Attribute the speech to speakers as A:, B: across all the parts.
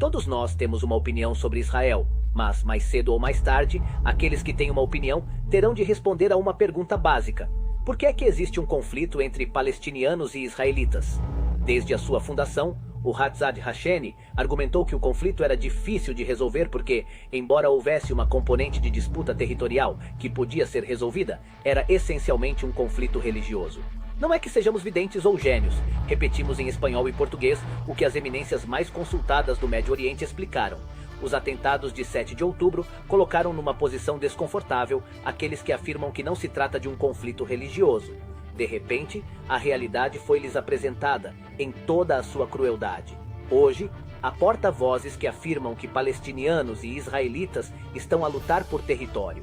A: Todos nós temos uma opinião sobre Israel, mas mais cedo ou mais tarde, aqueles que têm uma opinião terão de responder a uma pergunta básica: por que é que existe um conflito entre palestinianos e israelitas? Desde a sua fundação, o Hatzad Hasheni argumentou que o conflito era difícil de resolver porque, embora houvesse uma componente de disputa territorial que podia ser resolvida, era essencialmente um conflito religioso. Não é que sejamos videntes ou gênios, repetimos em espanhol e português o que as eminências mais consultadas do Médio Oriente explicaram. Os atentados de 7 de outubro colocaram numa posição desconfortável aqueles que afirmam que não se trata de um conflito religioso. De repente, a realidade foi-lhes apresentada em toda a sua crueldade. Hoje, há porta-vozes que afirmam que palestinianos e israelitas estão a lutar por território.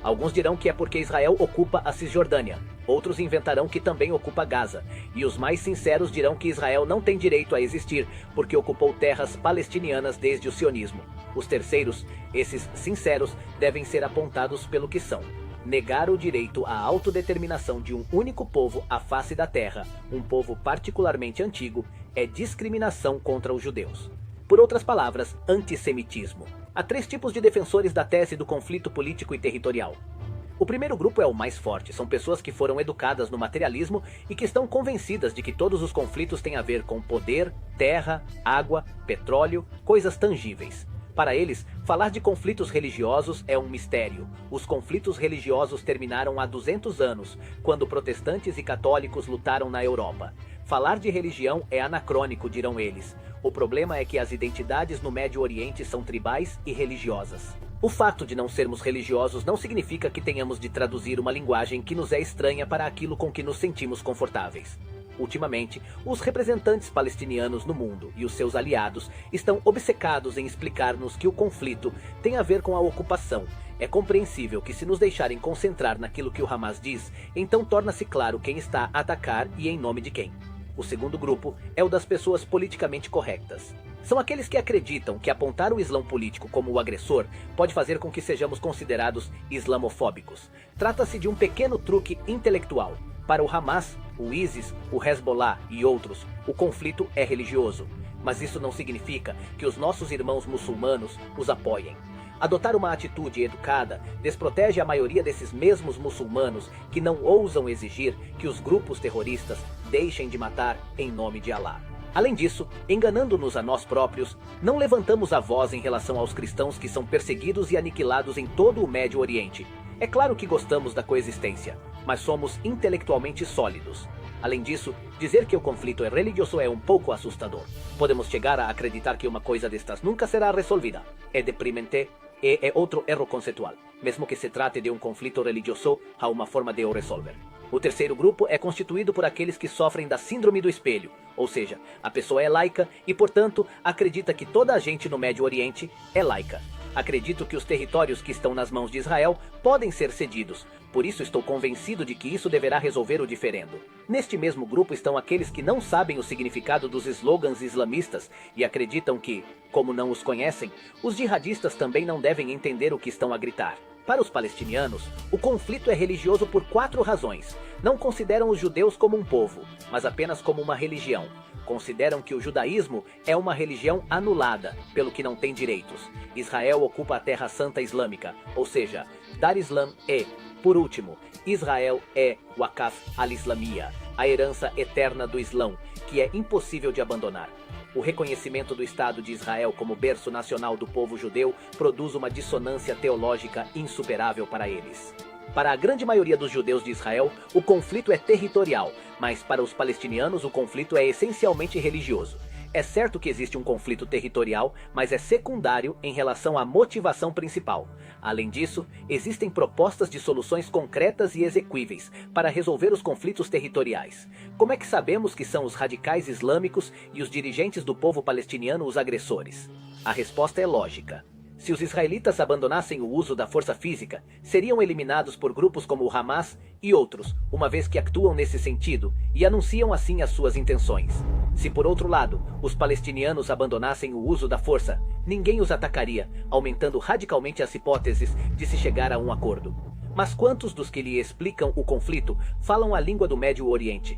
A: Alguns dirão que é porque Israel ocupa a Cisjordânia. Outros inventarão que também ocupa Gaza. E os mais sinceros dirão que Israel não tem direito a existir porque ocupou terras palestinianas desde o sionismo. Os terceiros, esses sinceros, devem ser apontados pelo que são: negar o direito à autodeterminação de um único povo à face da terra, um povo particularmente antigo, é discriminação contra os judeus. Por outras palavras, antissemitismo. Há 3 tipos de defensores da tese do conflito político e territorial. O primeiro grupo é o mais forte, são pessoas que foram educadas no materialismo e que estão convencidas de que todos os conflitos têm a ver com poder, terra, água, petróleo, coisas tangíveis. Para eles, falar de conflitos religiosos é um mistério. Os conflitos religiosos terminaram há 200 anos, quando protestantes e católicos lutaram na Europa. Falar de religião é anacrônico, dirão eles. O problema é que as identidades no Médio Oriente são tribais e religiosas. O fato de não sermos religiosos não significa que tenhamos de traduzir uma linguagem que nos é estranha para aquilo com que nos sentimos confortáveis. Ultimamente, os representantes palestinianos no mundo e os seus aliados estão obcecados em explicar-nos que o conflito tem a ver com a ocupação. É compreensível que, se nos deixarem concentrar naquilo que o Hamas diz, então torna-se claro quem está a atacar e em nome de quem. O segundo grupo é o das pessoas politicamente corretas. São aqueles que acreditam que apontar o Islã político como o agressor pode fazer com que sejamos considerados islamofóbicos. Trata-se de um pequeno truque intelectual. Para o Hamas, o ISIS, o Hezbollah e outros, o conflito é religioso. Mas isso não significa que os nossos irmãos muçulmanos os apoiem. Adotar uma atitude educada desprotege a maioria desses mesmos muçulmanos que não ousam exigir que os grupos terroristas deixem de matar em nome de Alá. Além disso, enganando-nos a nós próprios, não levantamos a voz em relação aos cristãos que são perseguidos e aniquilados em todo o Médio Oriente. É claro que gostamos da coexistência, mas somos intelectualmente sólidos. Além disso, dizer que o conflito é religioso é um pouco assustador. Podemos chegar a acreditar que uma coisa destas nunca será resolvida. É deprimente e é outro erro conceitual. Mesmo que se trate de um conflito religioso, há uma forma de o resolver. O terceiro grupo é constituído por aqueles que sofrem da síndrome do espelho, ou seja, a pessoa é laica e, portanto, acredita que toda a gente no Médio Oriente é laica. Acredito que os territórios que estão nas mãos de Israel podem ser cedidos, por isso estou convencido de que isso deverá resolver o diferendo. Neste mesmo grupo estão aqueles que não sabem o significado dos slogans islamistas e acreditam que, como não os conhecem, os jihadistas também não devem entender o que estão a gritar. Para os palestinianos, o conflito é religioso por 4 razões. Não consideram os judeus como um povo, mas apenas como uma religião. Consideram que o judaísmo é uma religião anulada, pelo que não tem direitos. Israel ocupa a Terra Santa Islâmica, ou seja, Dar Islam e, por último, Israel é Waqf al-Islamiyya, a herança eterna do Islão, que é impossível de abandonar. O reconhecimento do Estado de Israel como berço nacional do povo judeu produz uma dissonância teológica insuperável para eles. Para a grande maioria dos judeus de Israel, o conflito é territorial, mas para os palestinianos o conflito é essencialmente religioso. É certo que existe um conflito territorial, mas é secundário em relação à motivação principal. Além disso, existem propostas de soluções concretas e exequíveis para resolver os conflitos territoriais. Como é que sabemos que são os radicais islâmicos e os dirigentes do povo palestiniano os agressores? A resposta é lógica. Se os israelitas abandonassem o uso da força física, seriam eliminados por grupos como o Hamas e outros, uma vez que actuam nesse sentido e anunciam assim as suas intenções. Se por outro lado, os palestinianos abandonassem o uso da força, ninguém os atacaria, aumentando radicalmente as hipóteses de se chegar a um acordo. Mas quantos dos que lhe explicam o conflito falam a língua do Médio Oriente?